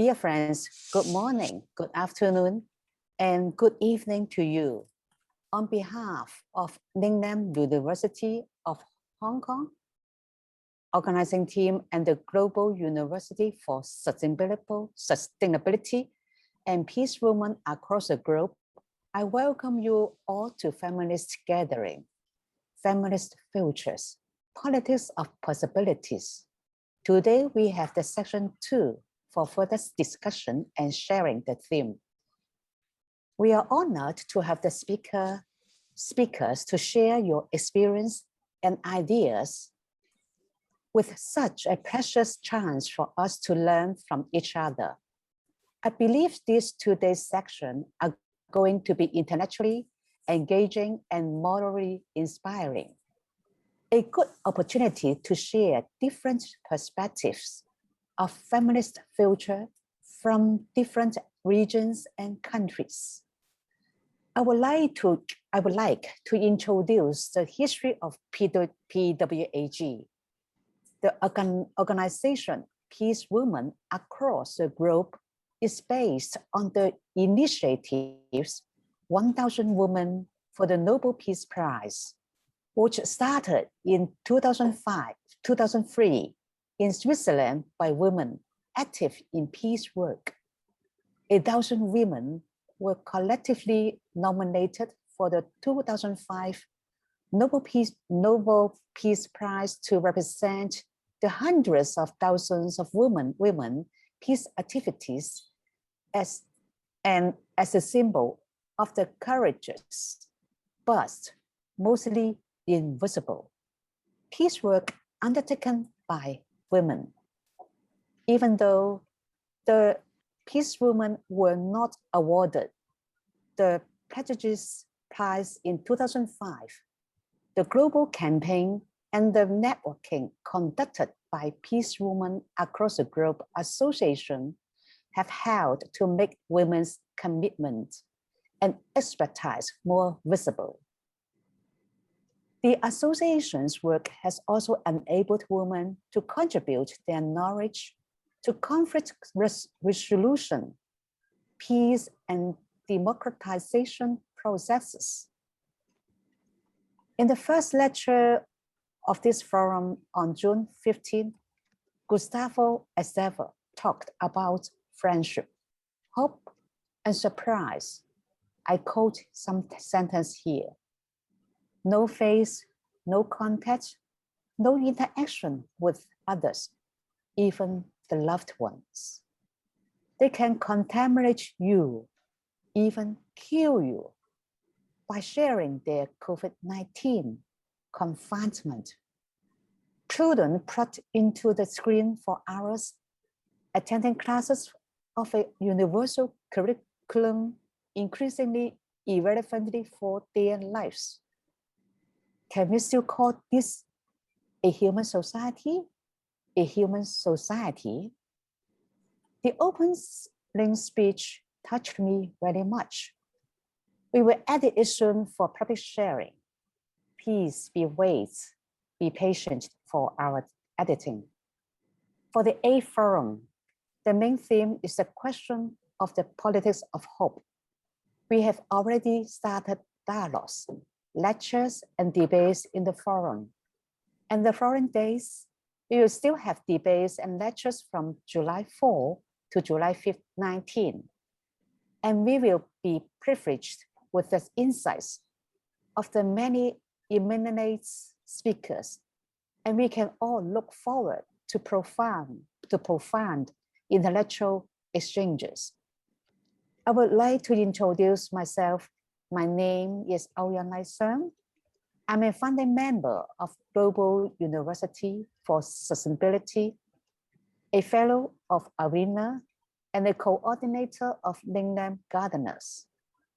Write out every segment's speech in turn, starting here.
Dear friends, good morning, good afternoon, and good evening to you. On behalf of Lingnan University of Hong Kong, organizing team and the Global University for Sustainability and PeaceWomen across the globe, I welcome you all to Feminist Gathering, Feminist Futures, Politics of Possibilities. Today we have the section 2 for further discussion and sharing the theme. We are honored to have the speakers to share your experience and ideas with such a precious chance for us to learn from each other. I believe these 2 days section are going to be intellectually engaging and morally inspiring. A good opportunity to share different perspectives of feminist future from different regions and countries. I would like to introduce the history of PWAG. The organization PeaceWomen across the globe is based on the initiatives 1,000 Women for the Nobel Peace Prize, which started in 2003 in Switzerland by women active in peace work. 1,000 women were collectively nominated for the 2005 Nobel Peace Prize to represent the hundreds of thousands of women peace activities as a symbol of the courageous, but mostly invisible peace work undertaken by women. Even though the PeaceWomen were not awarded the prestigious prize in 2005, the global campaign and the networking conducted by PeaceWomen across the globe association have helped to make women's commitment and expertise more visible. The association's work has also enabled women to contribute their knowledge to conflict resolution, peace and democratization processes. In the first lecture of this forum on June 15, Gustavo Esteva talked about friendship, hope, and surprise. I quote some sentence here. No face, no contact, no interaction with others, even the loved ones. They can contaminate you, even kill you, by sharing their COVID-19 confinement. Children plugged into the screen for hours, attending classes of a universal curriculum increasingly irrelevantly for their lives. Can we still call this a human society? A human society? The opening speech touched me very much. We will edit it soon for public sharing. Please be patient for our editing. For the 8th forum, the main theme is the question of the politics of hope. We have already started dialogues, lectures, and debates in the forum. And the following days, we will still have debates and lectures from July 4 to July 19. And we will be privileged with the insights of the many eminent speakers. And we can all look forward to profound intellectual exchanges. I would like to introduce myself. My name is Seung. I'm a founding member of Global University for Sustainability, a fellow of ARENA, and a coordinator of Lingnan Gardeners,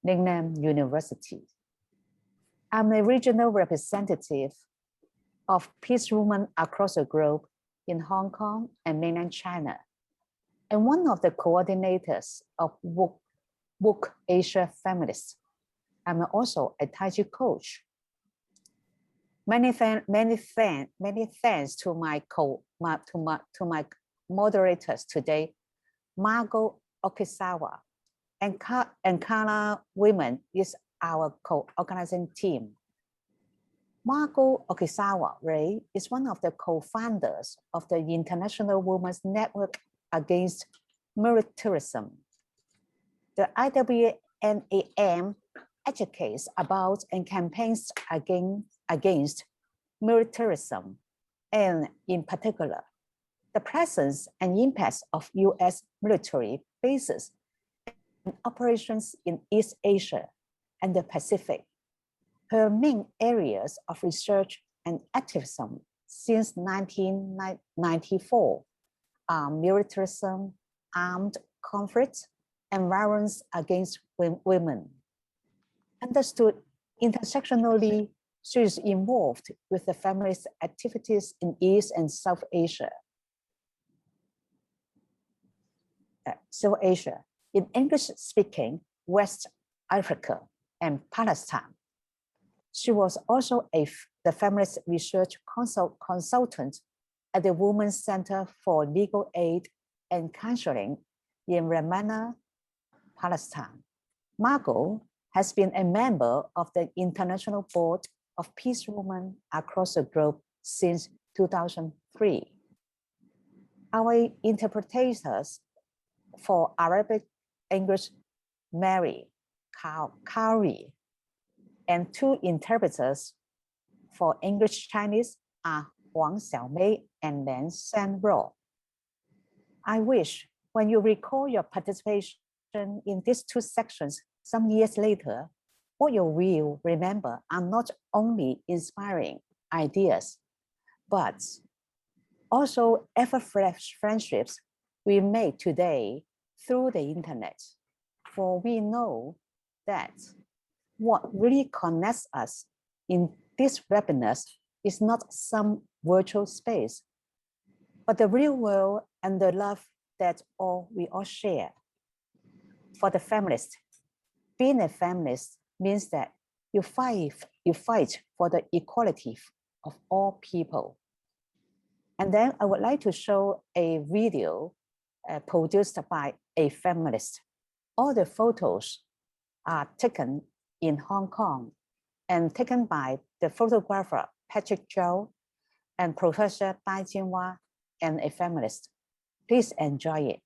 Lingnan University. I'm a regional representative of PeaceWomen across the globe in Hong Kong and mainland China, and one of the coordinators of WEYMANN Asia Feminist. I'm also a Tai Chi coach. Many thanks to my moderators today, Margo Okazawa, and Carla Women is our co-organizing team. Margo OKAZAWA-REY is one of the co-founders of the International Women's Network Against Militarism. The IWNAM educates about and campaigns against militarism, and in particular, the presence and impacts of US military bases and operations in East Asia and the Pacific. Her main areas of research and activism since 1994 are militarism, armed conflict, and violence against women. Understood intersectionally, she is involved with the feminist activities in East and South Asia. In English-speaking West Africa and Palestine. She was also the feminist research consultant at the Women's Center for Legal Aid and Counseling in Ramallah, Palestine. Margo has been a member of the International Board of PeaceWomen across the globe since 2003. Our interpreters for Arabic English, Mary, Carla, and two interpreters for English Chinese are Huang Xiaomei and Len Sanro. I wish when you recall your participation in these two sections some years later, what you will remember are not only inspiring ideas, but also ever-fresh friendships we made today through the internet. For we know that what really connects us in this webinars is not some virtual space, but the real world and the love that we all share. For the feminist, being a feminist means that you fight for the equality of all people. And then I would like to show a video produced by a feminist. All the photos are taken in Hong Kong and taken by the photographer Patrick Zhou and Professor Dai Jinhua, and a feminist. Please enjoy it.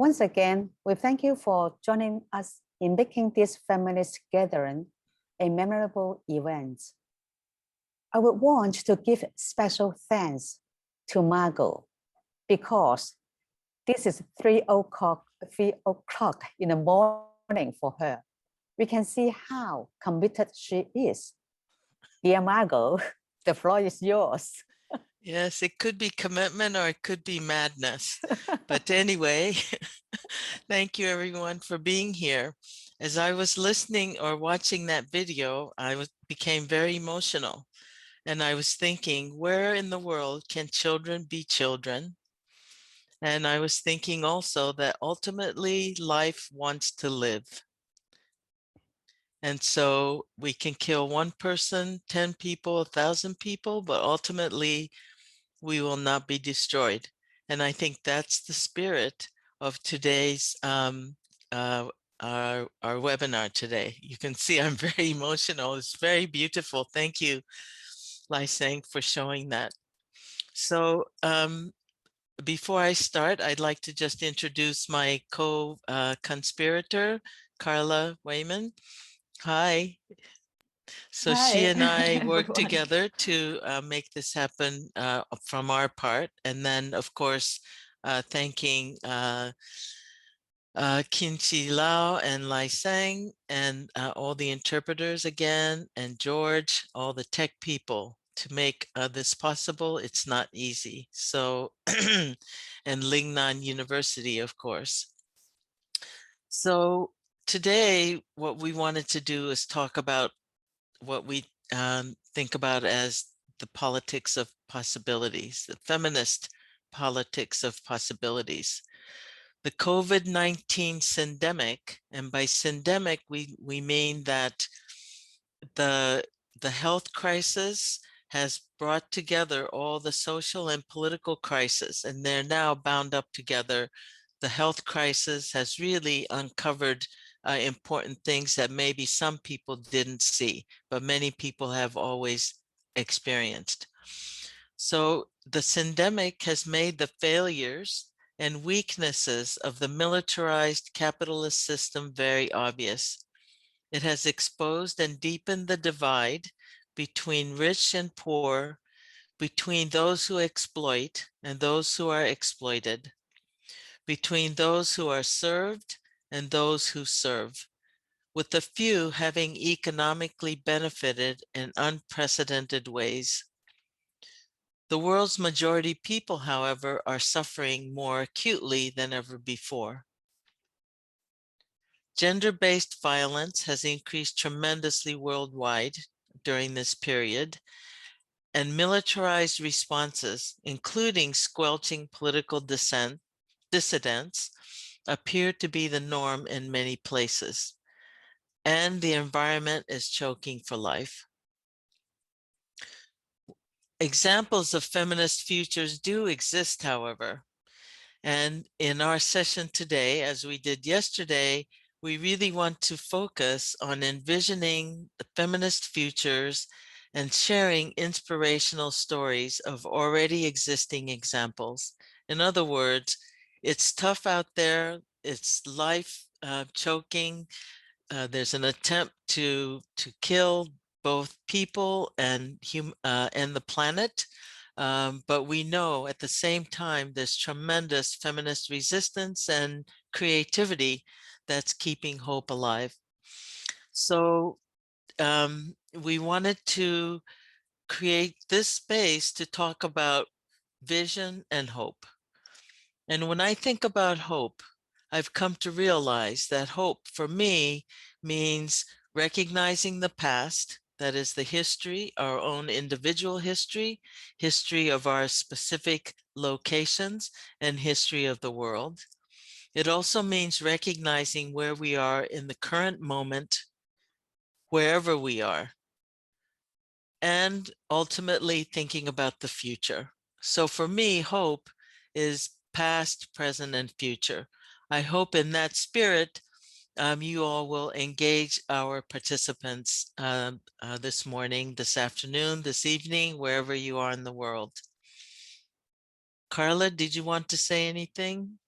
Once again, we thank you for joining us in making this feminist gathering a memorable event. I would want to give special thanks to Margo because this is 3 o'clock in the morning for her. We can see how committed she is. Dear Margo, the floor is yours. Yes, it could be commitment or it could be madness. But anyway, thank you everyone for being here. As I was listening or watching that video, became very emotional. And I was thinking, where in the world can children be children? And I was thinking also that ultimately life wants to live. And so we can kill one person, 10 people, 1,000 people, but ultimately we will not be destroyed. And I think that's the spirit of today's our webinar today. You can see I'm very emotional. It's very beautiful. Thank you, Seung, for showing that. So before I start, I'd like to just introduce my co-conspirator, Carla WEYMANN. Hi. So Hi, she and I work everyone. together to make this happen from our part. And then, of course, thanking Kinchi Lao and Seung and all the interpreters again, and George, all the tech people to make this possible. It's not easy. So, and Lingnan University, of course. So today, what we wanted to do is talk about what we think about as the politics of possibilities, the feminist politics of possibilities. The COVID-19 syndemic, and by syndemic, we mean that the health crisis has brought together all the social and political crises, and they're now bound up together. The health crisis has really uncovered important things that maybe some people didn't see, but many people have always experienced. So the syndemic has made the failures and weaknesses of the militarized capitalist system very obvious. It has exposed and deepened the divide between rich and poor, between those who exploit and those who are exploited, between those who are served and those who serve, with the few having economically benefited in unprecedented ways. The world's majority people, however, are suffering more acutely than ever before. Gender-based violence has increased tremendously worldwide during this period, and militarized responses, including squelching political dissidents, appear to be the norm in many places, and the environment is choking for life. Examples of feminist futures do exist, however, and in our session today, as we did yesterday, we really want to focus on envisioning the feminist futures and sharing inspirational stories of already existing examples. In other words, it's tough out there, it's life choking, there's an attempt to kill both people and the planet. But we know at the same time, there's tremendous feminist resistance and creativity that's keeping hope alive. So we wanted to create this space to talk about vision and hope. And when I think about hope, I've come to realize that hope for me means recognizing the past, that is the history, our own individual history, history of our specific locations, and history of the world. It also means recognizing where we are in the current moment, wherever we are, and ultimately thinking about the future. So for me, hope is past, present, and future. I hope in that spirit, you all will engage our participants this morning, this afternoon, this evening, wherever you are in the world. Carla, did you want to say anything?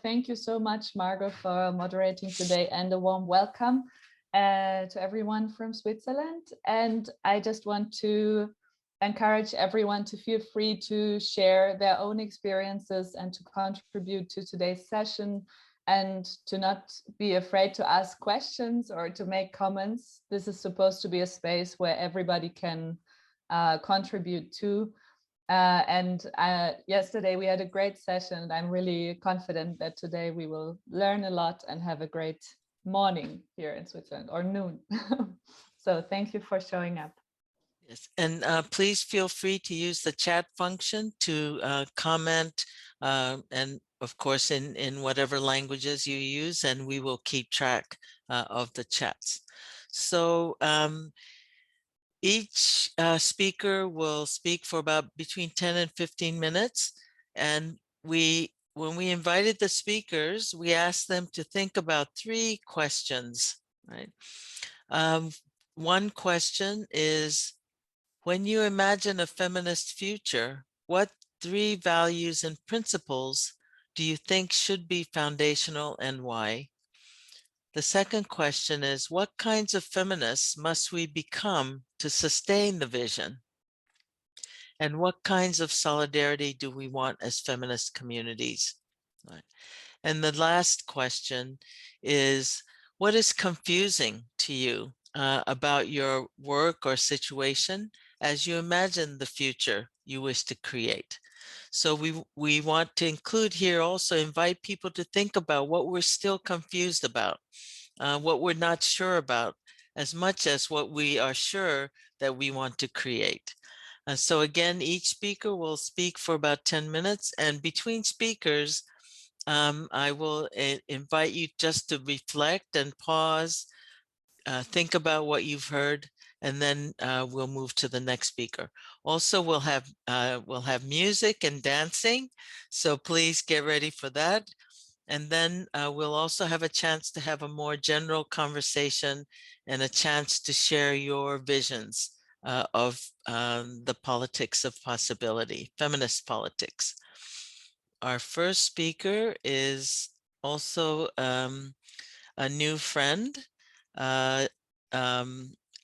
Thank you so much, Margo, for moderating today, and a warm welcome to everyone from Switzerland. And I just want to encourage everyone to feel free to share their own experiences and to contribute to today's session, and to not be afraid to ask questions or to make comments. This is supposed to be a space where everybody can contribute to. Yesterday we had a great session, and I'm really confident that today we will learn a lot and have a great morning here in Switzerland, or noon. So thank you for showing up. Yes, and please feel free to use the chat function to comment, and of course in whatever languages you use, and we will keep track of the chats. So each speaker will speak for about between 10 and 15 minutes. And when we invited the speakers, we asked them to think about 3 questions, right? One question is, when you imagine a feminist future, what 3 values and principles do you think should be foundational, and why? The second question is, what kinds of feminists must we become to sustain the vision? And what kinds of solidarity do we want as feminist communities? Right. And the last question is, what is confusing to you about your work or situation as you imagine the future you wish to create? So we want to include here, also invite people to think about what we're still confused about, what we're not sure about, as much as what we are sure that we want to create. So again, each speaker will speak for about 10 minutes, and between speakers, I will invite you just to reflect and pause, think about what you've heard, and then we'll move to the next speaker. Also, we'll have music and dancing, so please get ready for that. And then we'll also have a chance to have a more general conversation and a chance to share your visions of the politics of possibility, feminist politics. Our first speaker is also a new friend,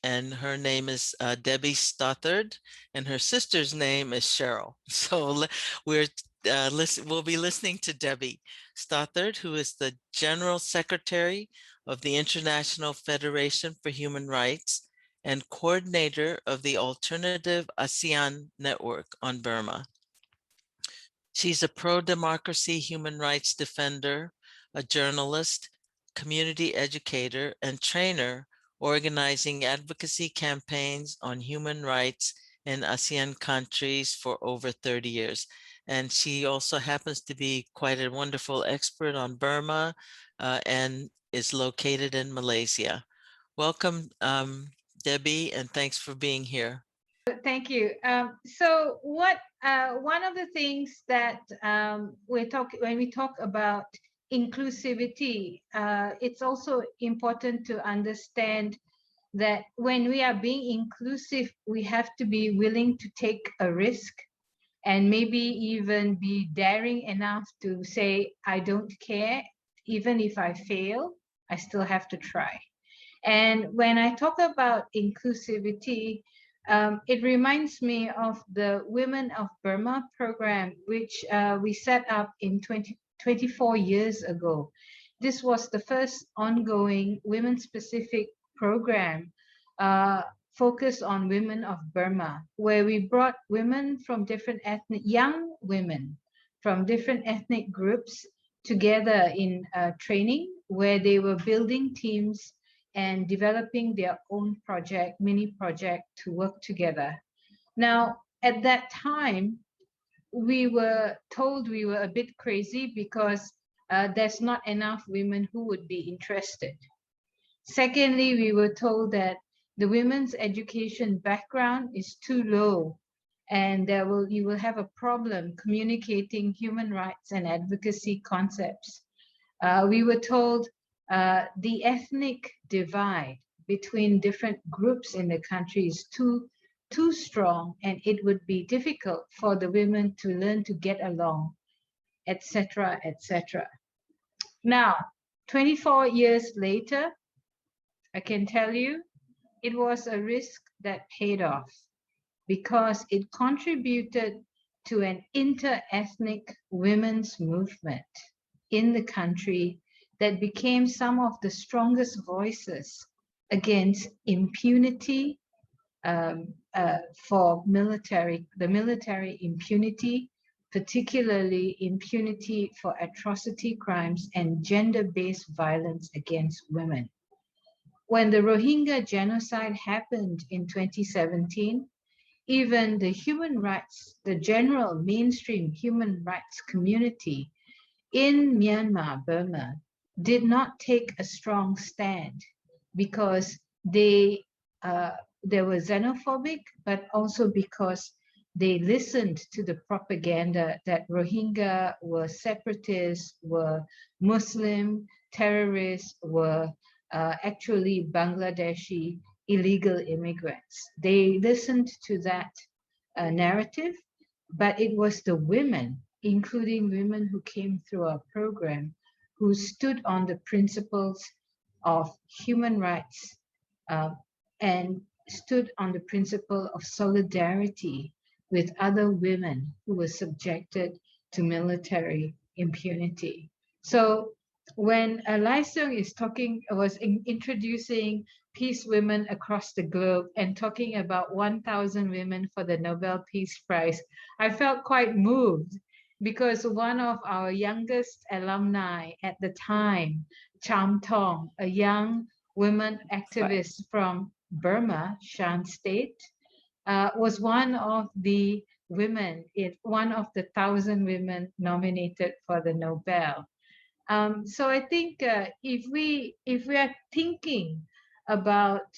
and her name is Debbie Stothard, and her sister's name is Cheryl. So we'll be listening to Debbie Stothard, who is the General Secretary of the International Federation for Human Rights and coordinator of the Alternative ASEAN Network on Burma. She's a pro-democracy human rights defender, a journalist, community educator, and trainer organizing advocacy campaigns on human rights in ASEAN countries for over 30 years. And she also happens to be quite a wonderful expert on Burma and is located in Malaysia. Welcome, Debbie, and thanks for being here. Thank you. So one of the things that when we talk about inclusivity, it's also important to understand that when we are being inclusive, we have to be willing to take a risk and maybe even be daring enough to say, I don't care, even if I fail, I still have to try. And when I talk about inclusivity, it reminds me of the Women of Burma program, which we set up in 24 years ago. This was the first ongoing women-specific program focused on women of Burma, where we brought women from different young women from different ethnic groups together in training, where they were building teams and developing their own project, mini project, to work together. Now, at that time, we were told we were a bit crazy because there's not enough women who would be interested. Secondly, we were told that the women's education background is too low, and you will have a problem communicating human rights and advocacy concepts. We were told the ethnic divide between different groups in the country is too strong, and it would be difficult for the women to learn to get along, etc., etc. Now, 24 years later, I can tell you, it was a risk that paid off because it contributed to an inter-ethnic women's movement in the country that became some of the strongest voices against impunity for the military impunity, particularly impunity for atrocity crimes and gender-based violence against women. When the Rohingya genocide happened in 2017, even the human rights, the general mainstream human rights community in Myanmar, Burma, did not take a strong stand because they were xenophobic, but also because they listened to the propaganda that Rohingya were separatists, were Muslim, terrorists, were actually Bangladeshi illegal immigrants. They listened to that narrative, but it was the women, including women who came through our program, who stood on the principles of human rights and stood on the principle of solidarity with other women who were subjected to military impunity. So when Seung was introducing PeaceWomen across the globe and talking about 1,000 women for the Nobel Peace Prize, I felt quite moved because one of our youngest alumni at the time, Cham Tong, a young woman activist from Burma, Shan State, was one of the women, one of the 1,000 women nominated for the Nobel. So I think if we are thinking about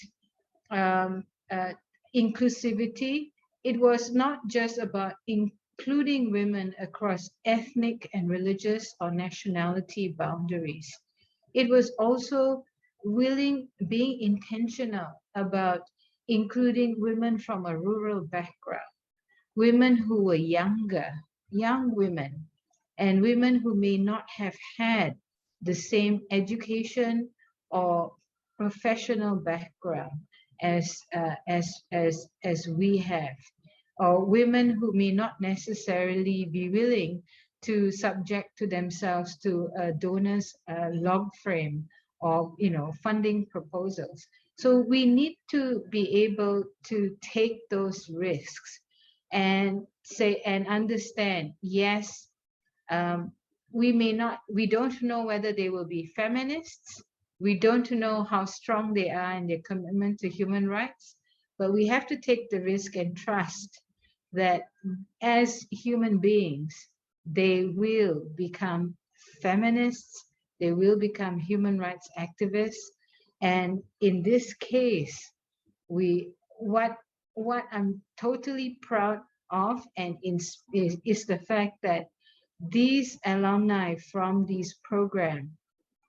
inclusivity, it was not just about including women across ethnic and religious or nationality boundaries. It was also being intentional about including women from a rural background, women who were younger, young women, and women who may not have had the same education or professional background as we have, or women who may not necessarily be willing to subject to themselves to a donor's log frame or funding proposals. So we need to be able to take those risks and say and understand, yes, we don't know whether they will be feminists. We don't know how strong they are in their commitment to human rights, but we have to take the risk and trust that as human beings, they will become feminists, they will become human rights activists. And in this case, what I'm totally proud of and is the fact that these alumni from these programs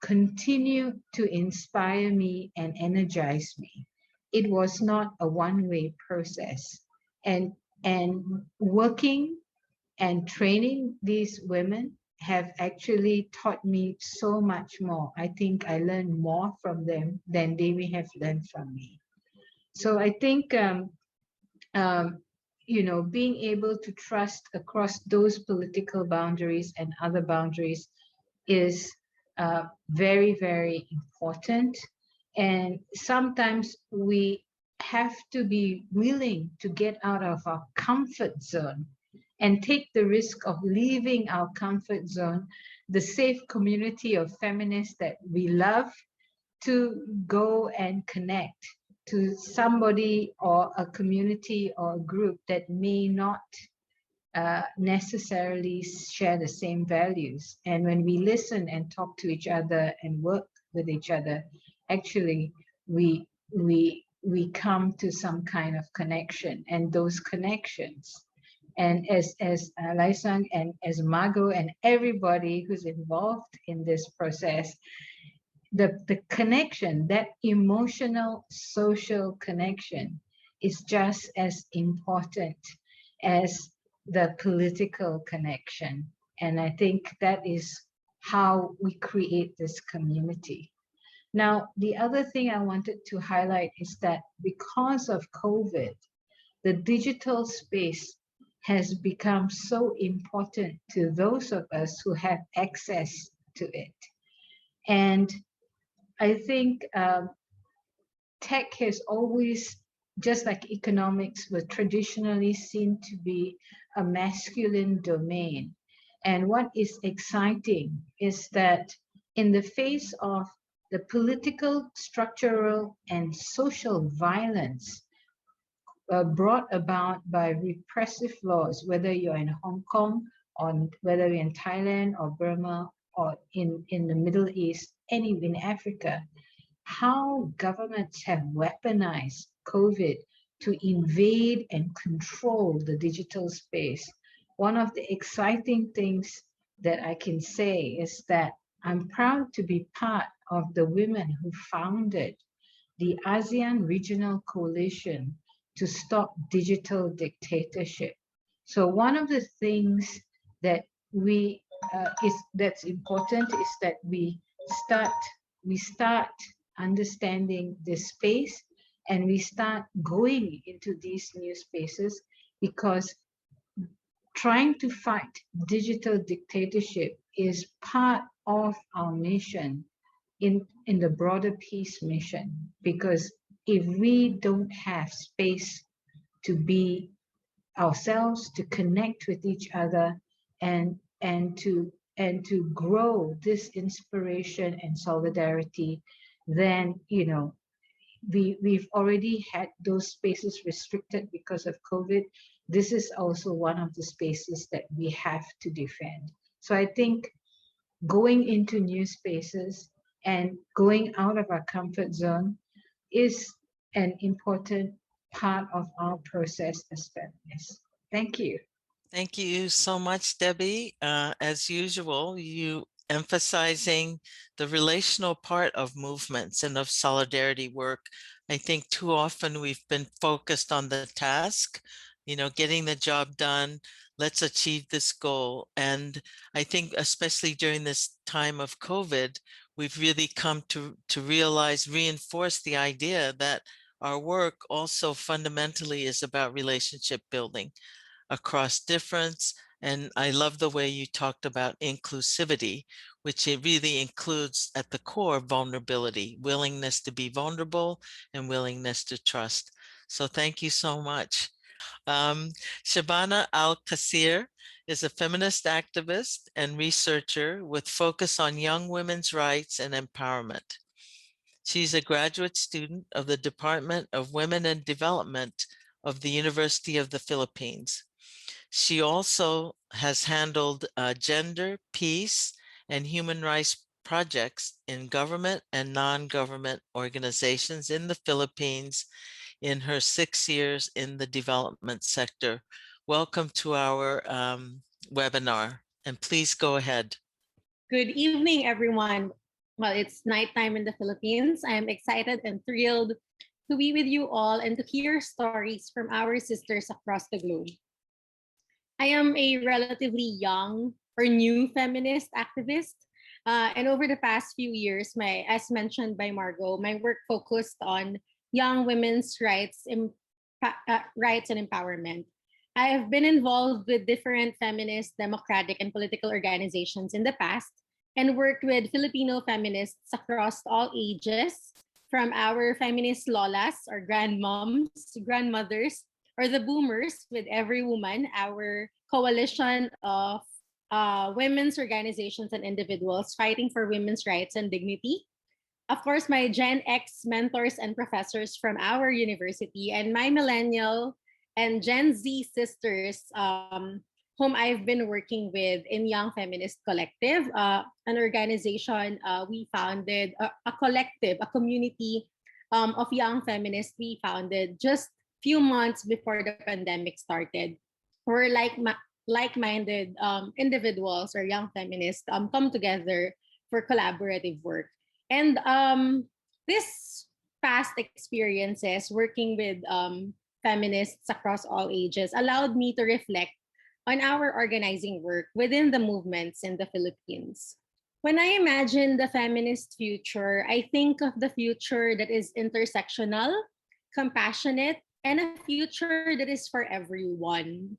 continue to inspire me and energize me. It was not a one-way process. And working and training these women have actually taught me so much more. I think I learned more from them than they may have learned from me. So I think being able to trust across those political boundaries and other boundaries is very, very important. And sometimes we have to be willing to get out of our comfort zone and take the risk of leaving our comfort zone, the safe community of feminists that we love, to go and connect to somebody or a community or a group that may not necessarily share the same values. And when we listen and talk to each other and work with each other, actually we come to some kind of connection. And those connections, and as Seung and as Margo and everybody who's involved in this process, the connection, that emotional social connection, is just as important as the political connection. And I think that is how we create this community. Now, the other thing I wanted to highlight is that because of COVID, the digital space has become so important to those of us who have access to it. And I think tech has always, just like economics, was traditionally seen to be a masculine domain. And what is exciting is that in the face of the political, structural, and social violence brought about by repressive laws, whether you're in Hong Kong, or whether you're in Thailand or Burma, or in the Middle East, and even in Africa, how governments have weaponized COVID to invade and control the digital space. One of the exciting things that I can say is that I'm proud to be part of the women who founded the ASEAN Regional Coalition to stop digital dictatorship. So one of the things that that's important is that we start understanding this space, and we start going into these new spaces, because trying to fight digital dictatorship is part of our mission in the broader peace mission. Because if we don't have space to be ourselves, to connect with each other, and to grow this inspiration and solidarity, then we've already had those spaces restricted because of COVID. This is also one of the spaces that we have to defend. So I think going into new spaces and going out of our comfort zone is an important part of our process as feminists. Thank you. Thank you so much, Debbie. As usual, you emphasizing the relational part of movements and of solidarity work. I think too often we've been focused on the task, getting the job done, let's achieve this goal. And I think especially during this time of COVID, we've really come to reinforce the idea that our work also fundamentally is about relationship building across difference. And I love the way you talked about inclusivity, which it really includes at the core vulnerability, willingness to be vulnerable and willingness to trust. So thank you so much. Shebana ALQASEER is a feminist activist and researcher with focus on young women's rights and empowerment. She's a graduate student of the Department of Women and Development of the University of the Philippines. She also has handled gender, peace, and human rights projects in government and non-government organizations in the Philippines in her 6 years in the development sector. Welcome to our webinar, and please go ahead. Good evening, everyone. Well, it's nighttime in the Philippines. I am excited and thrilled to be with you all and to hear stories from our sisters across the globe. I am a relatively young or new feminist activist. And over the past few years, as mentioned by Margo, my work focused on young women's rights and empowerment. I have been involved with different feminist, democratic, and political organizations in the past and worked with Filipino feminists across all ages, from our feminist lolas or grandmoms, grandmothers, or the boomers with Every Woman, our coalition of women's organizations and individuals fighting for women's rights and dignity. Of course, my Gen X mentors and professors from our university, and my millennial and Gen Z sisters whom I've been working with in Young Feminist Collective, an organization we founded, a collective, a community of young feminists we founded just few months before the pandemic started. We're like-minded individuals or young feminists come together for collaborative work. And this past experiences working with feminists across all ages allowed me to reflect on our organizing work within the movements in the Philippines. When I imagine the feminist future, I think of the future that is intersectional, compassionate, and a future that is for everyone.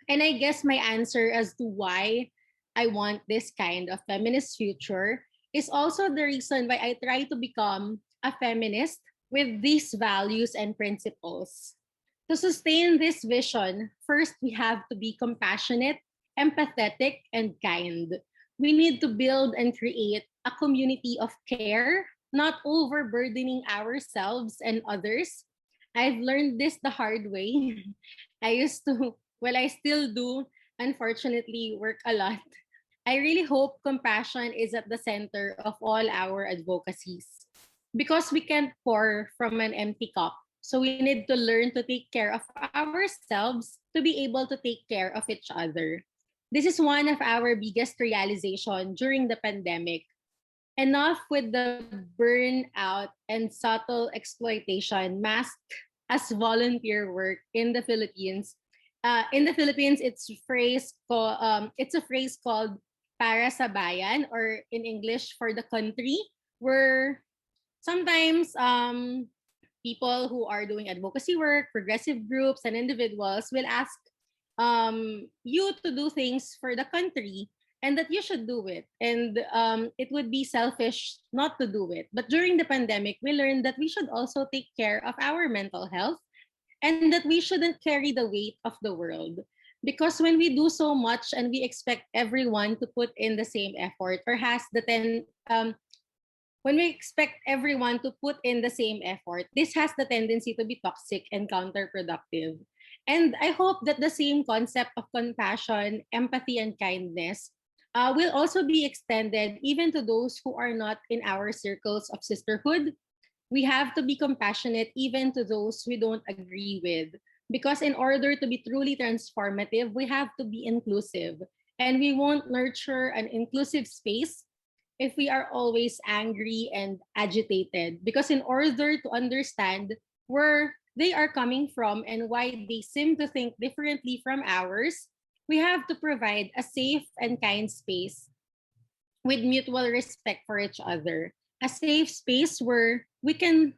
And I guess my answer as to why I want this kind of feminist future is also the reason why I try to become a feminist with these values and principles. To sustain this vision, first we have to be compassionate, empathetic, and kind. We need to build and create a community of care, not overburdening ourselves and others. I've learned this the hard way. I used to, well, I still do, unfortunately, work a lot. I really hope compassion is at the center of all our advocacies because we can't pour from an empty cup. So we need to learn to take care of ourselves to be able to take care of each other. This is one of our biggest realization during the pandemic. Enough with the burnout and subtle exploitation masked as volunteer work in the Philippines. In the Philippines, it's a phrase called para sa bayan, or in English, for the country, where sometimes people who are doing advocacy work, progressive groups, and individuals will ask you to do things for the country and that you should do it. And it would be selfish not to do it. But during the pandemic, we learned that we should also take care of our mental health and that we shouldn't carry the weight of the world. Because when we do so much and we expect everyone to put in the same effort, when we expect everyone to put in the same effort, this has the tendency to be toxic and counterproductive. And I hope that the same concept of compassion, empathy, and kindness will also be extended even to those who are not in our circles of sisterhood. We have to be compassionate even to those we don't agree with. Because in order to be truly transformative, we have to be inclusive. And we won't nurture an inclusive space if we are always angry and agitated. Because in order to understand where they are coming from and why they seem to think differently from ours, we have to provide a safe and kind space with mutual respect for each other. A safe space where we can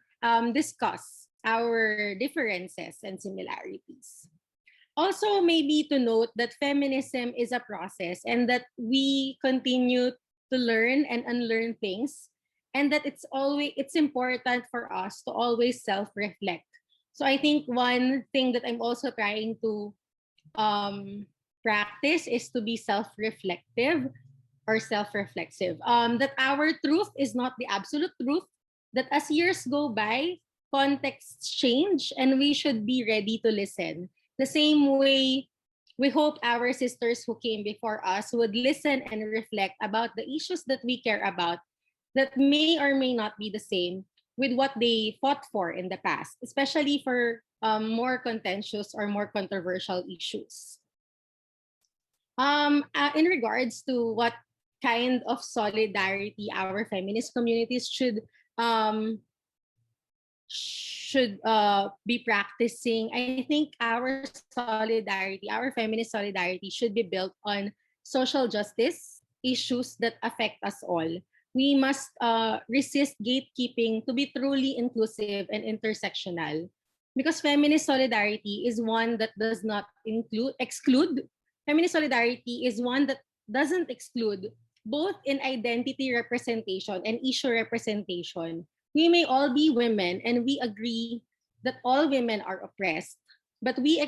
discuss our differences and similarities. Also, maybe to note that feminism is a process and that we continue to learn and unlearn things, and that it's important for us to always self-reflect. So I think one thing that I'm also trying to practice is to be self-reflective or self-reflexive. That our truth is not the absolute truth, that as years go by, contexts change and we should be ready to listen. The same way we hope our sisters who came before us would listen and reflect about the issues that we care about that may or may not be the same with what they fought for in the past, especially for more contentious or more controversial issues. In regards to what kind of solidarity our feminist communities should be practicing, I think our feminist solidarity should be built on social justice issues that affect us all. We must resist gatekeeping to be truly inclusive and intersectional. Because feminist solidarity is one that does not exclude. Feminist solidarity is one that doesn't exclude, both in identity representation and issue representation. We may all be women and we agree that all women are oppressed, but we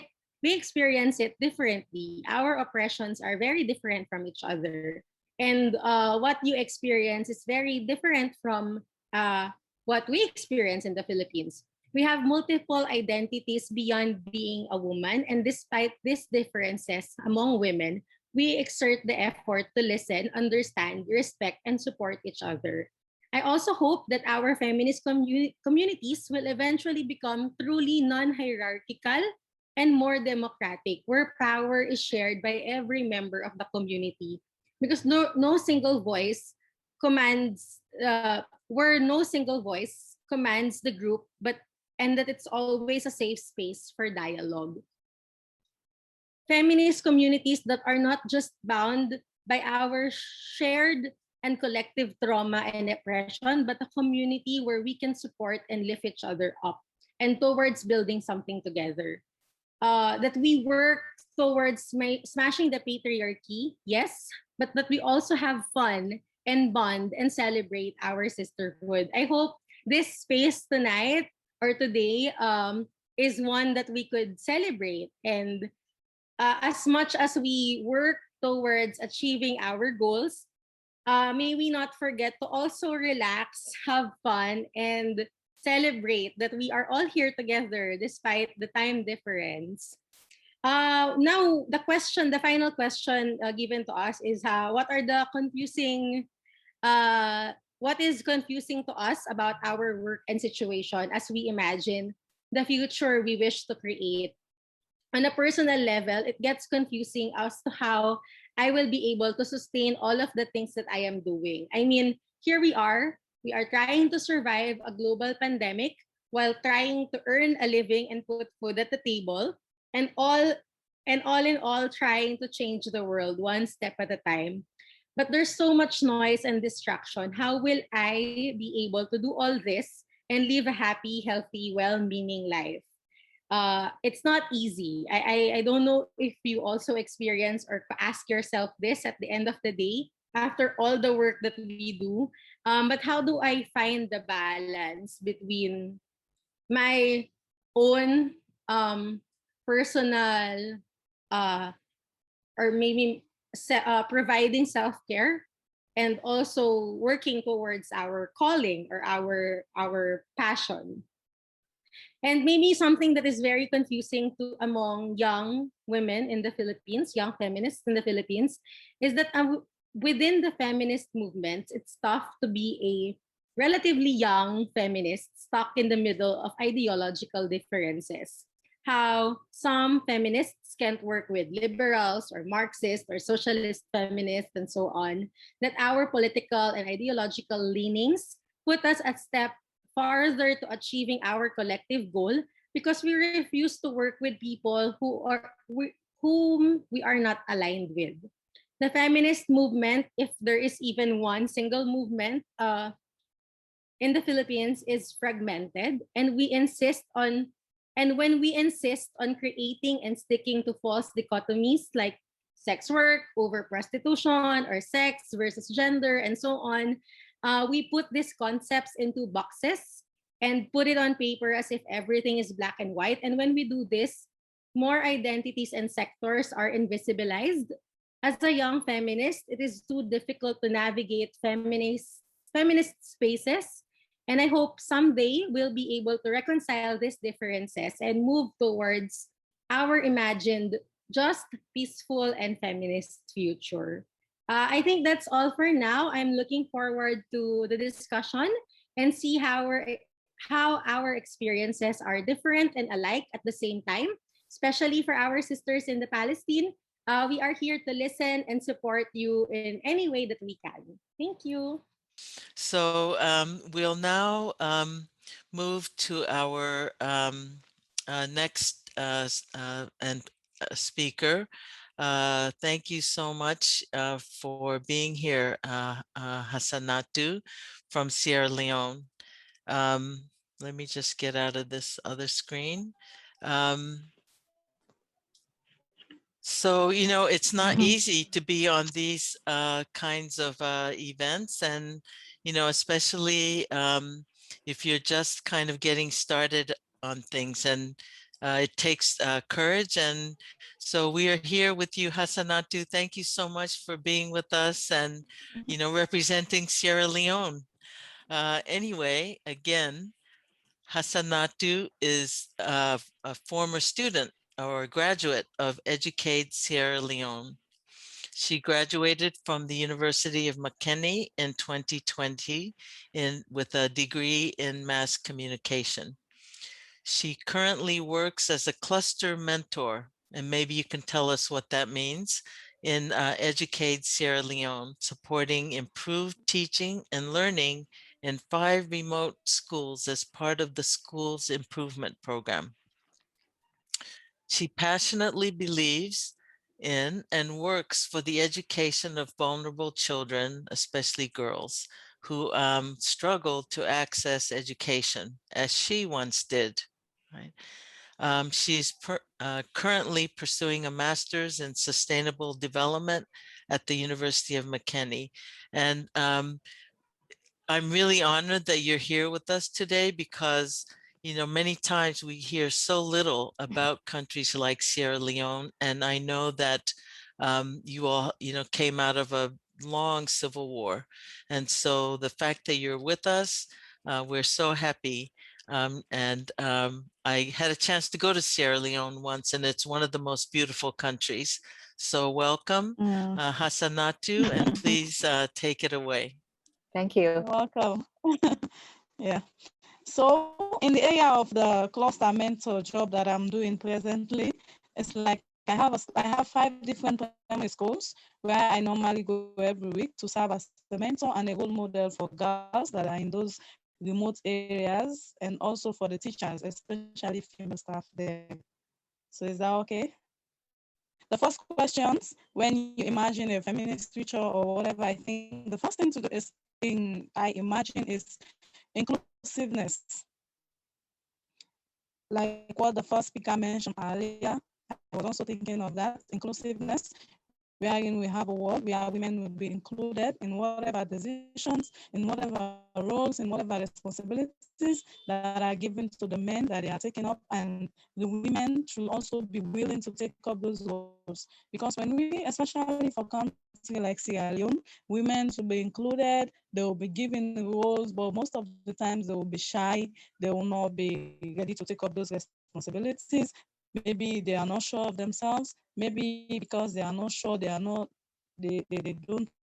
experience it differently. Our oppressions are very different from each other. And what you experience is very different from what we experience in the Philippines. We have multiple identities beyond being a woman, and despite these differences among women, we exert the effort to listen, understand, respect, and support each other. I also hope that our feminist communities will eventually become truly non-hierarchical and more democratic, where power is shared by every member of the community. Because no single voice commands, where no single voice commands the group, and that it's always a safe space for dialogue. Feminist communities that are not just bound by our shared and collective trauma and oppression, but a community where we can support and lift each other up and towards building something together. That we work towards smashing the patriarchy, yes, but that we also have fun and bond and celebrate our sisterhood. I hope this space tonight or today is one that we could celebrate. And as much as we work towards achieving our goals, may we not forget to also relax, have fun, and celebrate that we are all here together despite the time difference. Now, the final question given to us is what is confusing to us about our work and situation as we imagine the future we wish to create. On a personal level, it gets confusing as to how I will be able to sustain all of the things that I am doing. I mean, here we are trying to survive a global pandemic while trying to earn a living and put food at the table, and all in all trying to change the world one step at a time. But there's so much noise and distraction. How will I be able to do all this and live a happy, healthy, well-meaning life? It's not easy. I don't know if you also experience or ask yourself this at the end of the day after all the work that we do. But how do I find the balance between my own personal or maybe providing self-care and also working towards our calling or our passion? And maybe something that is very confusing to among young women in the Philippines, young feminists in the Philippines, is that within the feminist movement, it's tough to be a relatively young feminist stuck in the middle of ideological differences. How some feminists can't work with liberals or Marxist or socialist feminists and so on, that our political and ideological leanings put us a step farther to achieving our collective goal because we refuse to work with people whom we are not aligned with. The feminist movement, if there is even one single movement in the Philippines, is fragmented, and when we insist on creating and sticking to false dichotomies like sex work over prostitution or sex versus gender and so on, we put these concepts into boxes and put it on paper as if everything is black and white. And when we do this, more identities and sectors are invisibilized. As a young feminist, it is too difficult to navigate feminist spaces. And I hope someday we'll be able to reconcile these differences and move towards our imagined just, peaceful, and feminist future. I think that's all for now. I'm looking forward to the discussion and see how our experiences are different and alike at the same time, especially for our sisters in the Palestine. We are here to listen and support you in any way that we can. Thank you. So we'll now move to our next speaker. Thank you so much for being here, Hassanatu from Sierra Leone. Let me just get out of this other screen. So, you know, it's not easy to be on these kinds of events, and, you know, especially if you're just kind of getting started on things, and it takes courage. And so we are here with you, Hassanatu. Thank you so much for being with us and, you know, representing Sierra Leone. Anyway, again, Hassanatu is a former student or graduate of Educate Sierra Leone. She graduated from the University of McKinney in 2020 with a degree in mass communication. She currently works as a cluster mentor, and maybe you can tell us what that means, in Educate Sierra Leone, supporting improved teaching and learning in 5 remote schools as part of the school's improvement program. She passionately believes in and works for the education of vulnerable children, especially girls, who struggle to access education, as she once did, right? She's currently pursuing a master's in sustainable development at the University of McKinney. And I'm really honored that you're here with us today because, you know, many times we hear so little about countries like Sierra Leone. And I know that you all, you know, came out of a long civil war. And so the fact that you're with us, we're so happy. I had a chance to go to Sierra Leone once, and it's one of the most beautiful countries. So welcome, Hassanatu, and please take it away. Thank you. Welcome. Yeah. So in the area of the cluster mentor job that I'm doing presently, it's like I have 5 different primary schools where I normally go every week to serve as a mentor and a role model for girls that are in those remote areas, and also for the teachers, especially female staff there. So is that okay? The first questions, when you imagine a feminist future or whatever, I think the first thing I imagine is inclusiveness. Like what the first speaker mentioned earlier, I was also thinking of that, inclusiveness, wherein we have a world where women will be included in whatever decisions, in whatever roles, in whatever responsibilities that are given to the men that they are taking up, and the women should also be willing to take up those roles. Because when we, especially for countries like Sierra Leone, women should be included, they will be given roles, but most of the times they will be shy, they will not be ready to take up those responsibilities. Maybe they are not sure of themselves. Maybe because they are not sure, they don't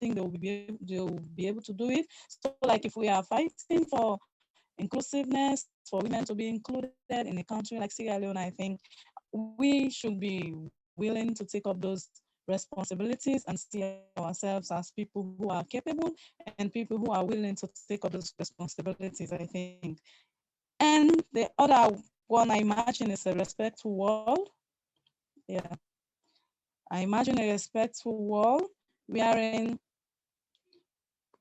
think they will be able to do it. So, like, if we are fighting for inclusiveness, for women to be included in a country like Sierra Leone, I think we should be willing to take up those responsibilities and see ourselves as people who are capable and people who are willing to take up those responsibilities, I think. And the other one I imagine is a respectful world. Yeah. I imagine a respectful world wherein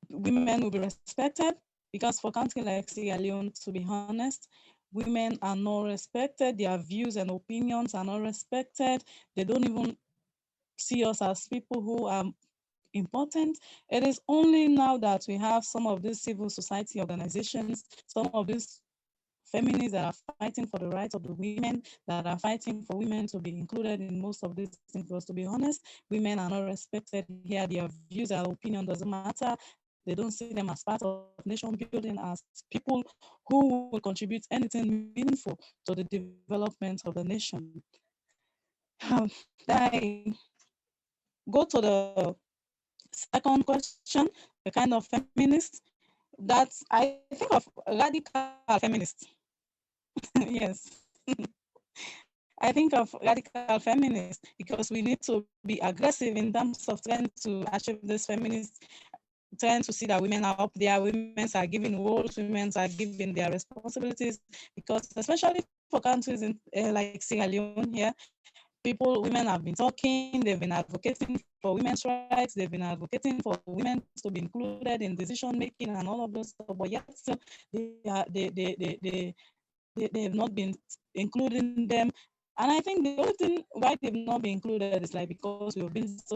women will be respected, because for countries like Sierra Leone, to be honest, women are not respected. Their views and opinions are not respected. They don't even see us as people who are important. It is only now that we have some of these civil society organizations, some of these feminists that are fighting for the rights of the women, that are fighting for women to be included in most of these things. Because to be honest, women are not respected here. Their views and opinion doesn't matter. They don't see them as part of nation building, as people who will contribute anything meaningful to the development of the nation. I go to the second question, the kind of feminist that I think of, radical feminist. Yes. I think of radical feminists because we need to be aggressive in terms of trying to achieve this feminist, trying to see that women are up there, women are given roles, women are given their responsibilities, because especially for countries in, like Sierra Leone here, women have been talking, they've been advocating for women's rights, they've been advocating for women to be included in decision making and all of those stuff, but yet still they have not been including them. And I think the only thing why they've not been included is like because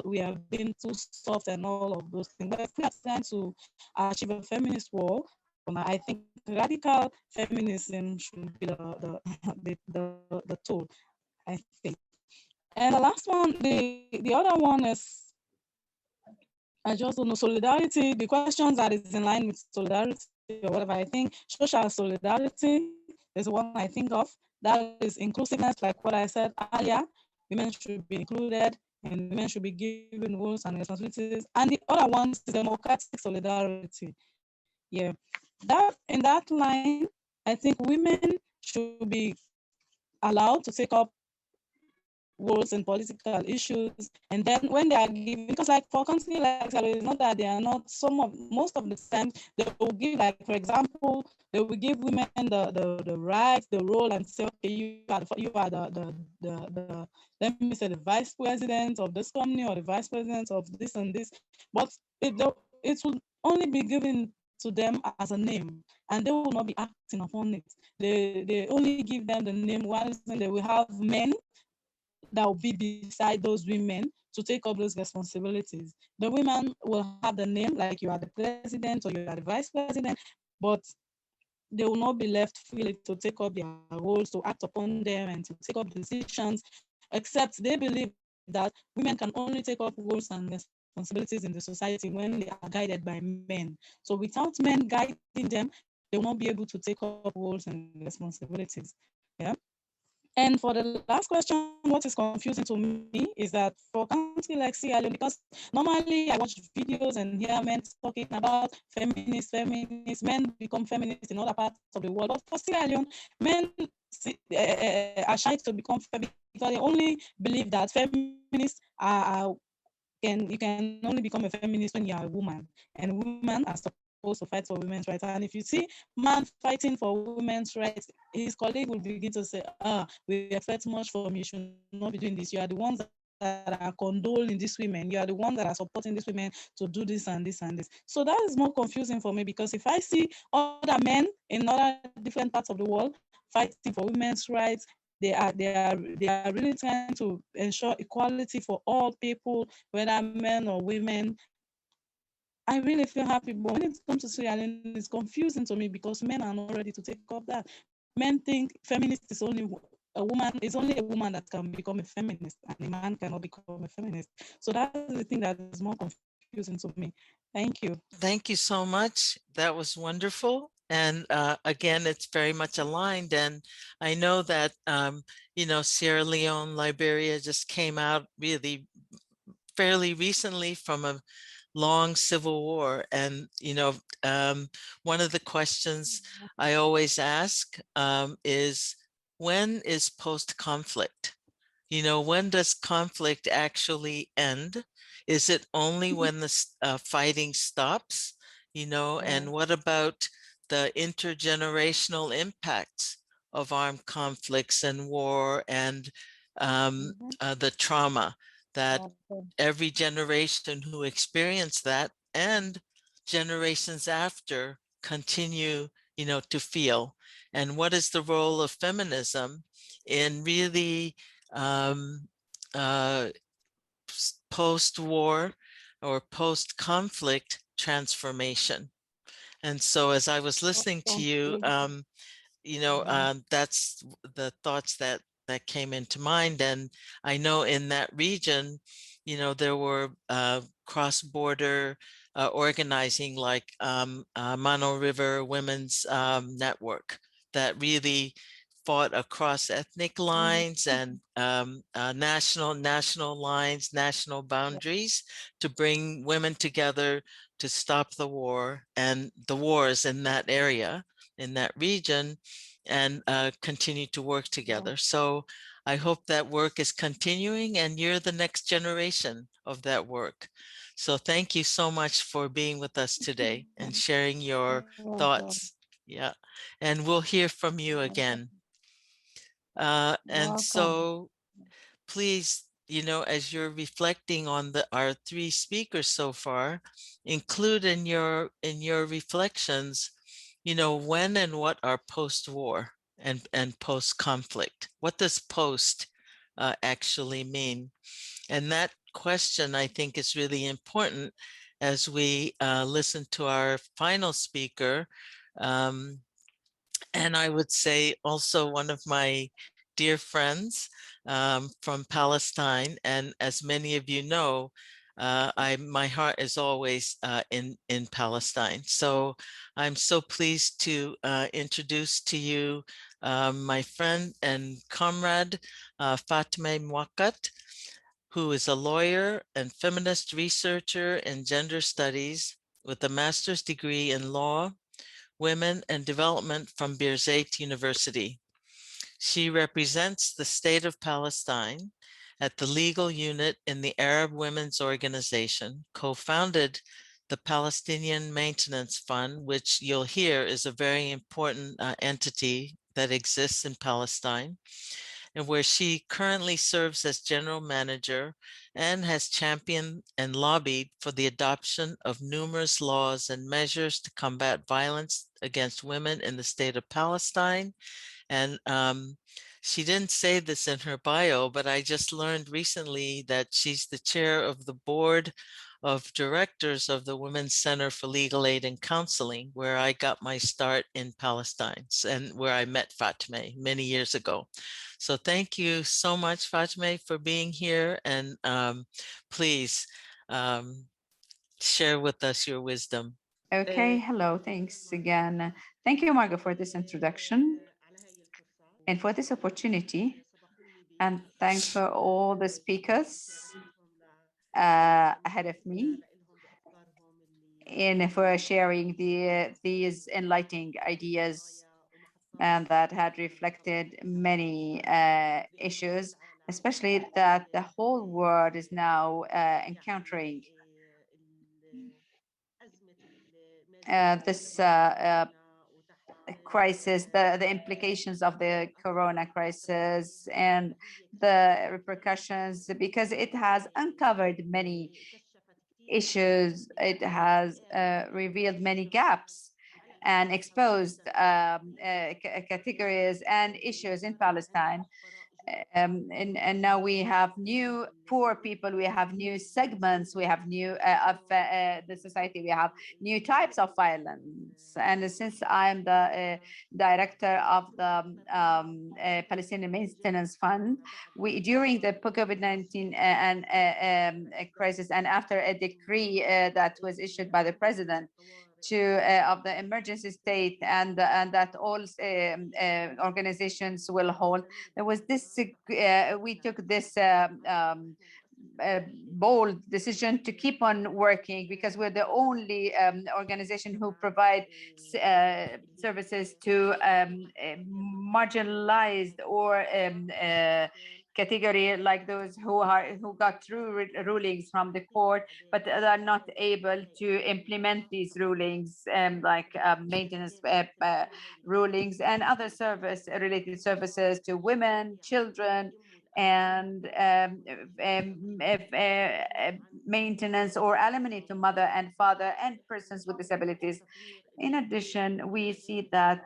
we have been too soft and all of those things. But if we are trying to achieve a feminist world, I think radical feminism should be the tool, I think. And the last one, the other one is, I just don't know, solidarity. The questions that is in line with solidarity or whatever, I think social solidarity is one I think of. That is inclusiveness, like what I said earlier. Women should be included and women should be given roles and responsibilities. And the other one is democratic solidarity. Yeah, in that line, I think women should be allowed to take up roles in political issues. And then when they are given, because like for countries like Sierra Leone, it's not that they are not, most of the time they will give, like for example, they will give women the rights, the role, and say, okay, you are the let me say the vice president of this company or the vice president of this and this. But it will only be given to them as a name, and they will not be acting upon it. They only give them the name once, and they will have men that will be beside those women to take up those responsibilities. The women will have the name, like you are the president or you are the vice president, but they will not be left freely to take up their roles, to act upon them, and to take up decisions, except they believe that women can only take up roles and responsibilities in the society when they are guided by men. So without men guiding them, they will not be able to take up roles and responsibilities. Yeah. And for the last question, what is confusing to me is that for countries like Sierra Leone, because normally I watch videos and hear men talking about feminists, men become feminists in other parts of the world. But for Sierra Leone, men are shy to become feminists because they only believe that feminists you can only become a feminist when you are a woman, and women are supposed to fight for women's rights. And if you see man fighting for women's rights, his colleague will begin to say, we expect much from you, should not be doing this. You are the ones that are condoling these women. You are the ones that are supporting these women to do this and this and this. So that is more confusing for me, because if I see other men in other different parts of the world fighting for women's rights, they are really trying to ensure equality for all people, whether men or women. I really feel happy, but when it comes to Sierra Leone, it's confusing to me because men are not ready to take up that. Men think feminist is only a woman that can become a feminist, and a man cannot become a feminist. So that's the thing that is more confusing to me. Thank you. Thank you so much. That was wonderful. And again, it's very much aligned. And I know that, Sierra Leone, Liberia just came out really fairly recently from a long civil war. And, one of the questions I always ask is, when is post-conflict? When does conflict actually end? Is it only when the fighting stops? And what about the intergenerational impacts of armed conflicts and war and the trauma that every generation who experienced that and generations after continue, to feel? And what is the role of feminism in really post-war or post-conflict transformation? And so as I was listening to you, that's the thoughts that came into mind. And I know in that region, there were cross-border organizing, like Mano River Women's Network, that really fought across ethnic lines and national lines, national boundaries, to bring women together to stop the war and the wars in that area, in that region, and continue to work together. So I hope that work is continuing and you're the next generation of that work. So thank you so much for being with us today and sharing your thoughts. Yeah, and we'll hear from you again. And so please, as you're reflecting on our three speakers so far, include in your reflections, when and what are post-war and post-conflict? What does post actually mean? And that question, I think, is really important as we listen to our final speaker. And I would say also one of my dear friends from Palestine. And as many of you know, my heart is always in Palestine. So I'm so pleased to introduce to you my friend and comrade, Fatmeh MUAQQUAT, who is a lawyer and feminist researcher in gender studies with a master's degree in law, women and development from Birzeit University. She represents the state of Palestine at the legal unit in the Arab Women's Organization, co-founded the Palestinian Maintenance Fund, which you'll hear is a very important entity that exists in Palestine, and where she currently serves as general manager and has championed and lobbied for the adoption of numerous laws and measures to combat violence against women in the state of Palestine. And she didn't say this in her bio, but I just learned recently that she's the chair of the board of directors of the Women's Center for Legal Aid and Counseling, where I got my start in Palestine and where I met Fatmeh many years ago. So thank you so much, Fatmeh, for being here. And please share with us your wisdom. Okay, hello, thanks again. Thank you, Margo, for this introduction and for this opportunity. And thanks for all the speakers ahead of me and for sharing these enlightening ideas and that had reflected many issues, especially that the whole world is now encountering this crisis, the implications of the corona crisis and the repercussions, because it has uncovered many issues. It has revealed many gaps and exposed categories and issues in Palestine. And now we have new poor people, we have new segments, we have new of the society, we have new types of violence. And since I'm the director of the Palestinian Maintenance Fund, we during the COVID-19 crisis and after a decree that was issued by the president of the emergency state and that all organizations will hold. There was this, we took this bold decision to keep on working because we're the only organization who provide services to marginalized or category like those who got through rulings from the court, but are not able to implement these rulings, like maintenance rulings and other related services to women, children, and maintenance or alimony to mother and father and persons with disabilities. In addition, we see that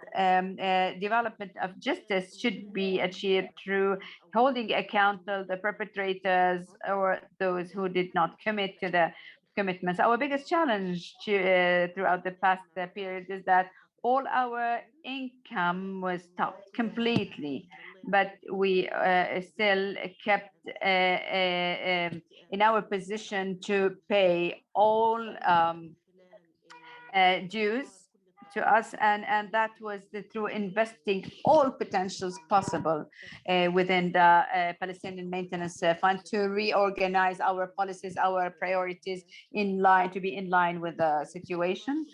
development of justice should be achieved through holding accountable the perpetrators or those who did not commit to the commitments. Our biggest challenge throughout the past period is that all our income was stopped completely, but we still kept in our position to pay all dues to us, and that was through investing all potentials possible within the Palestinian Maintenance Fund to reorganize our policies, our priorities to be in line with the situation,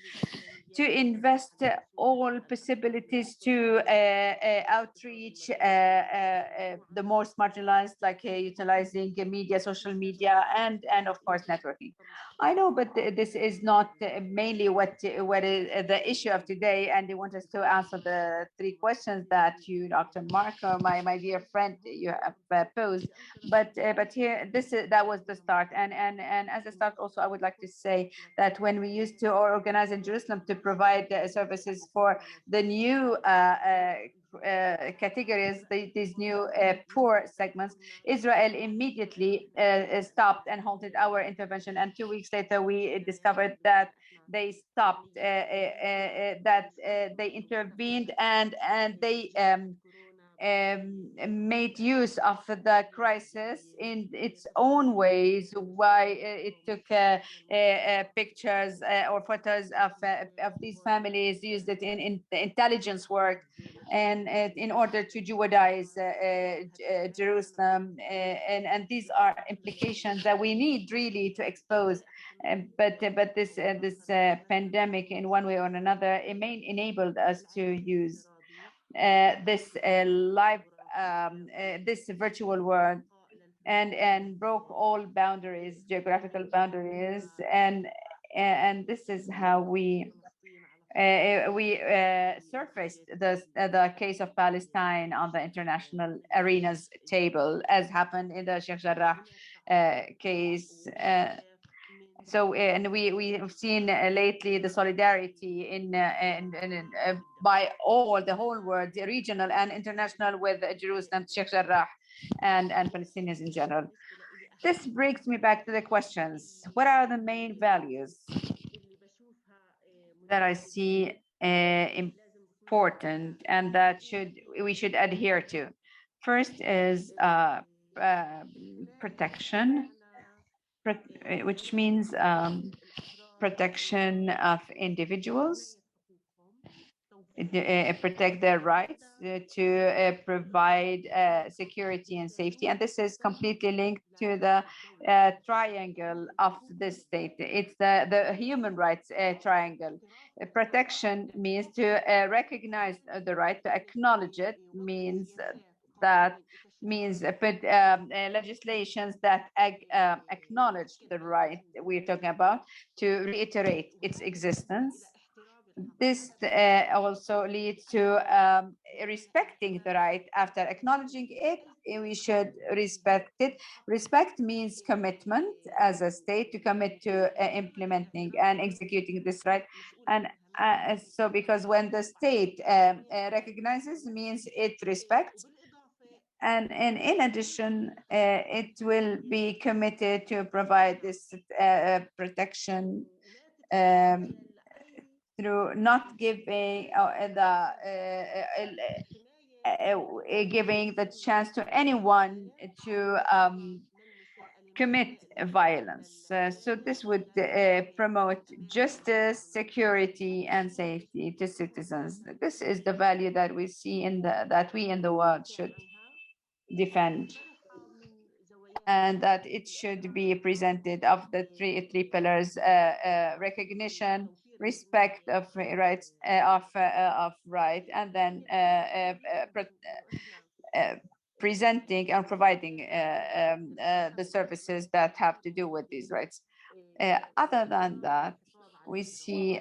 to invest all possibilities to outreach the most marginalized, like utilizing media, social media, and of course networking. I know, but this is not mainly what is the issue of today, and they want us to answer the three questions that you, Dr. Marco, my dear friend, you have posed. But here, that was the start, and as a start, also I would like to say that when we used to organize in Jerusalem to provide services for the new categories, these new poor segments, Israel immediately stopped and halted our intervention. And 2 weeks later, we discovered that they stopped, that they intervened and they made use of the crisis in its own ways. Why it took pictures or photos of these families, used it in the intelligence work, and in order to Jewadize Jerusalem, and these are implications that we need really to expose. But this pandemic, in one way or another, it enabled us to use this live, this virtual world and broke all boundaries, geographical boundaries, and this is how we surfaced the case of Palestine on the international arenas table, as happened in the Sheikh Jarrah case. So and we've seen lately the solidarity by all the whole world, the regional and international, with Jerusalem, Sheikh Jarrah, and Palestinians in general. This brings me back to the questions. What are the main values that I see important and that we should adhere to? First is protection, which means protection of individuals, protect their rights to provide security and safety. And this is completely linked to the triangle of the state. It's the human rights triangle. Protection means to recognize the right, to acknowledge it means put legislations that acknowledge the right we're talking about, to reiterate its existence. This also leads to respecting the right. After acknowledging it, we should respect it. Respect means commitment as a state to commit to implementing and executing this right. And so because when the state recognizes, means it respects. And in addition, it will be committed to provide this protection through not giving giving the chance to anyone to commit violence. So this would promote justice, security, and safety to citizens. This is the value that we see that we in the world should defend, and that it should be presented of the three pillars: recognition, respect of rights, of right, and then presenting and providing the services that have to do with these rights. Other than that, we see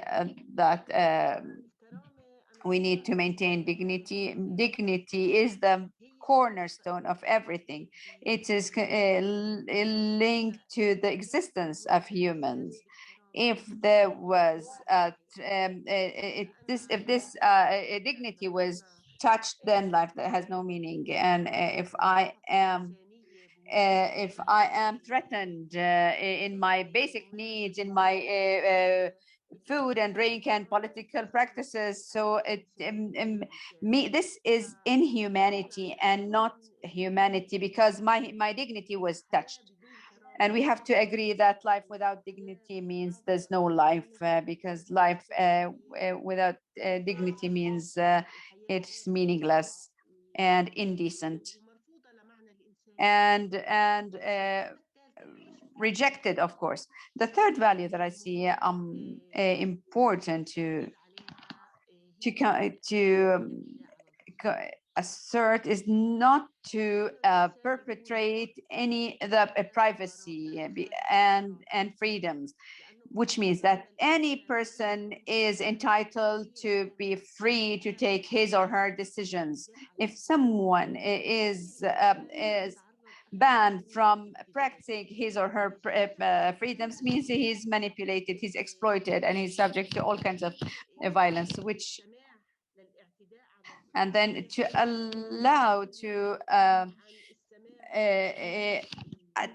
that we need to maintain dignity. Dignity is the cornerstone of everything. It is linked to the existence of humans. If there was if this dignity was touched, then life has no meaning. And if I am threatened in my basic needs, in my food and drink and political practices, so this is inhumanity and not humanity, because my dignity was touched. And we have to agree that life without dignity means there's no life, because life without dignity means it's meaningless and indecent and rejected, of course. The third value that I see important to assert is not to perpetrate any privacy and freedoms, which means that any person is entitled to be free to take his or her decisions. If someone is banned from practicing his or her freedoms, means he's manipulated, he's exploited, and he's subject to all kinds of violence, and then to allow to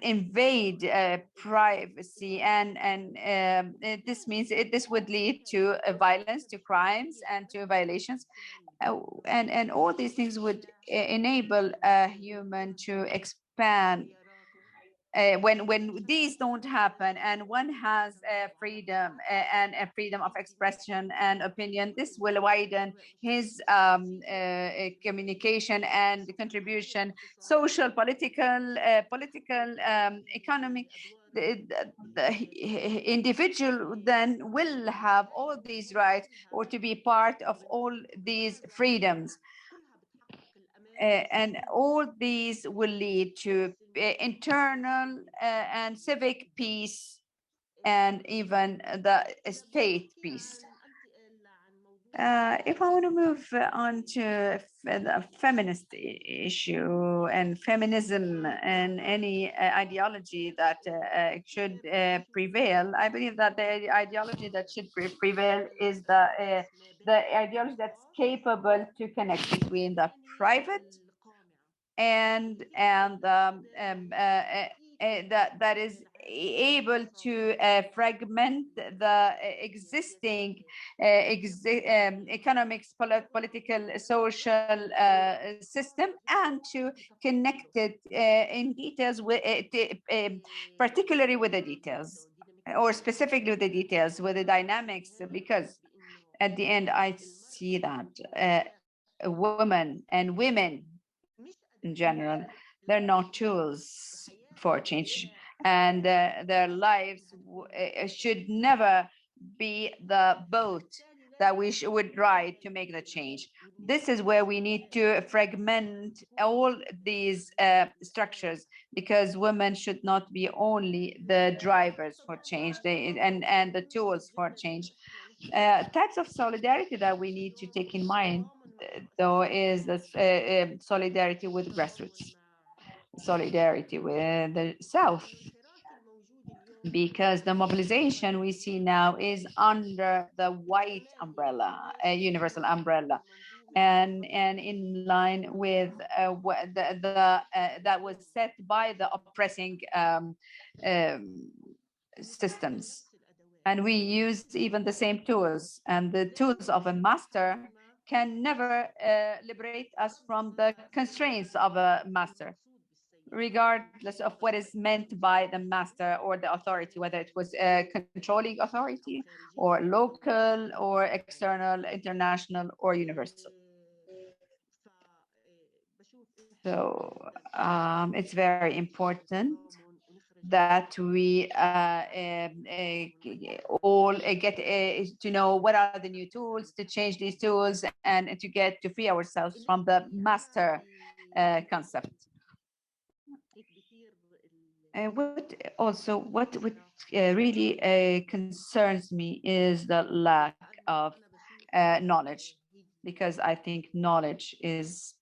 invade privacy, and this means this would lead to violence, to crimes, and to violations, and all these things would enable a human to expand. When these don't happen and one has freedom and a freedom of expression and opinion, this will widen his communication and contribution, social, political, economic. The individual then will have all these rights, or to be part of all these freedoms. and all these will lead to internal and civic peace and even the state peace. If I want to move on to the feminist issue and feminism and any ideology that should prevail, I believe that the ideology that should prevail is the ideology that's capable to connect between the private and that is able to fragment the existing economics, political, social system, and to connect it in details with particularly with the details, or specifically with the details, with the dynamics, because at the end I see that women and women in general, they're not tools for change, and their lives should never be the boat that we would ride to make the change. This is where we need to fragment all these structures, because women should not be only the drivers for change, and the tools for change. Types of solidarity that we need to take in mind, though, is the solidarity with grassroots, solidarity with the South, because the mobilization we see now is under the white umbrella, a universal umbrella, and in line with that was set by the oppressing systems. And we use even the same tools, and the tools of a master can never liberate us from the constraints of a master, regardless of what is meant by the master or the authority, whether it was a controlling authority or local or external, international or universal. So it's very important that we all get to know what are the new tools, to change these tools, and to get to free ourselves from the master concept. What really concerns me is the lack of knowledge, because I think knowledge is,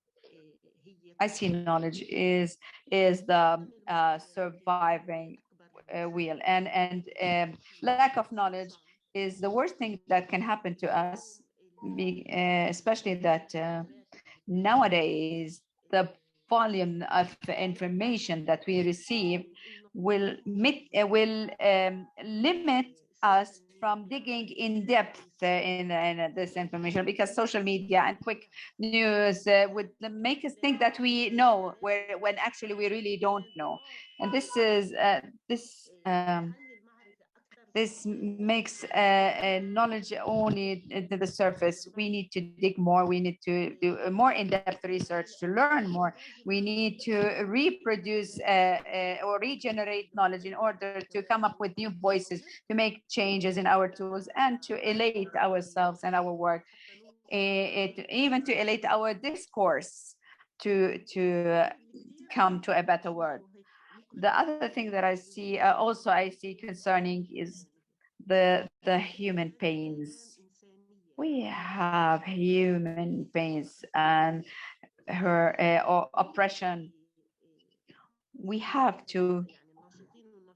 I see knowledge is the surviving wheel, and lack of knowledge is the worst thing that can happen to us, especially that nowadays the volume of information that we receive will limit us from digging in depth in this information, because social media and quick news would make us think that we know when actually we really don't know. And this is this makes knowledge only to the surface. We need to dig more. We need to do more in-depth research to learn more. We need to reproduce or regenerate knowledge in order to come up with new voices, to make changes in our tools, and to elate ourselves and our work, even to elate our discourse to come to a better world. The other thing that I see I see concerning is the human pains. We have human pains and her oppression. We have to,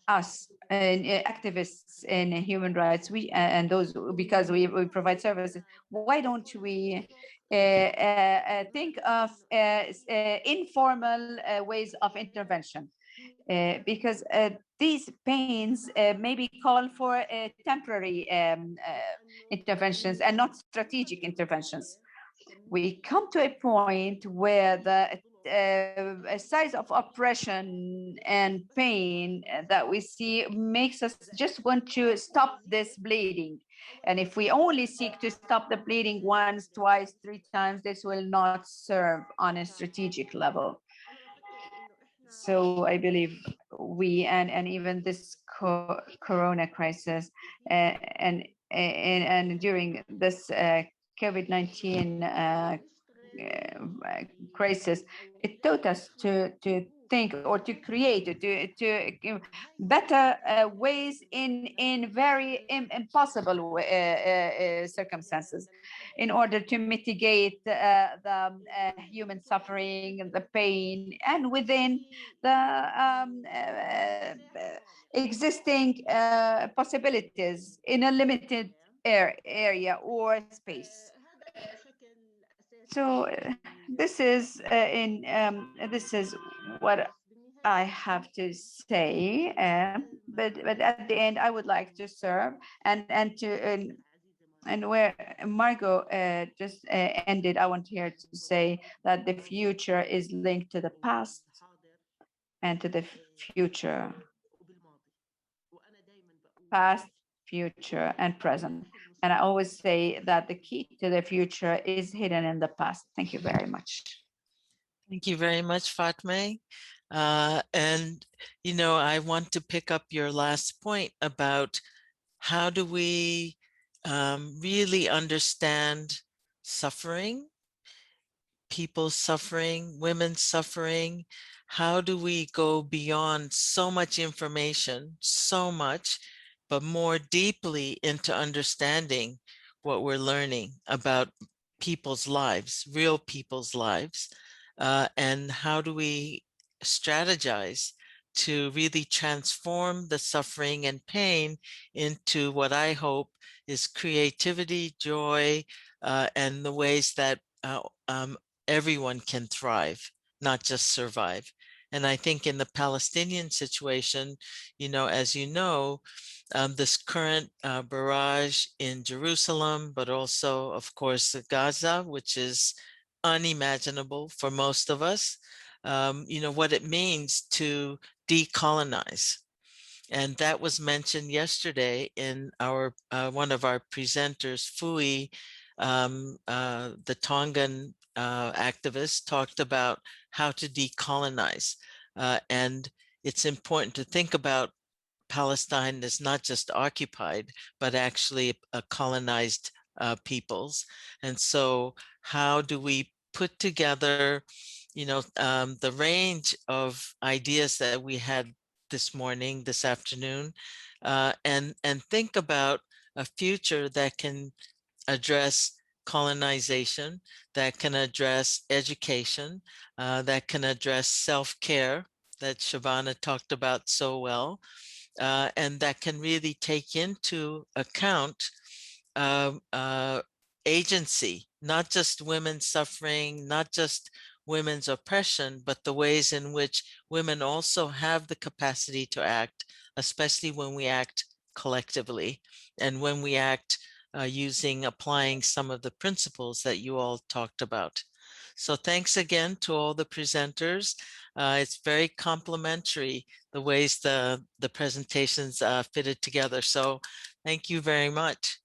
us activists in human rights, we and those, because we provide services, why don't we think of informal ways of intervention? Because these pains maybe call for temporary interventions and not strategic interventions. We come to a point where the size of oppression and pain that we see makes us just want to stop this bleeding. And if we only seek to stop the bleeding once, twice, 3 times, this will not serve on a strategic level. So I believe we, and even this corona crisis and during this COVID-19 crisis, it taught us to think or to create, to give better ways in very impossible circumstances, in order to mitigate the human suffering and the pain, and within the existing possibilities in a limited area or space. So this is this is what I have to say, but at the end I would like to serve and where Margo just ended, I want here to say that the future is linked to the past and to the future, past, future, and present. And I always say that the key to the future is hidden in the past. Thank you very much. Thank you very much, Fatmeh. And, you know, I want to pick up your last point about how do we really understand suffering, people suffering, women suffering. How do we go beyond so much information, so much, but more deeply into understanding what we're learning about people's lives, real people's lives, and how do we strategize to really transform the suffering and pain into what I hope is creativity, joy, and the ways that everyone can thrive, not just survive. And I think in the Palestinian situation, you know, as you know, this current barrage in Jerusalem, but also, of course, Gaza, which is unimaginable for most of us, you know, what it means to decolonize. And that was mentioned yesterday in our one of our presenters, Fui, the Tongan activist, talked about how to decolonize. And it's important to think about Palestine as not just occupied, but actually colonized peoples. And so how do we put together, you know, the range of ideas that we had this morning, this afternoon, and think about a future that can address colonization, that can address education, that can address self-care that Shebana talked about so well, and that can really take into account agency, not just women's suffering, not just women's oppression, but the ways in which women also have the capacity to act, especially when we act collectively and when we act applying some of the principles that you all talked about. So thanks again to all the presenters. It's very complimentary the ways the presentations fitted together. So thank you very much.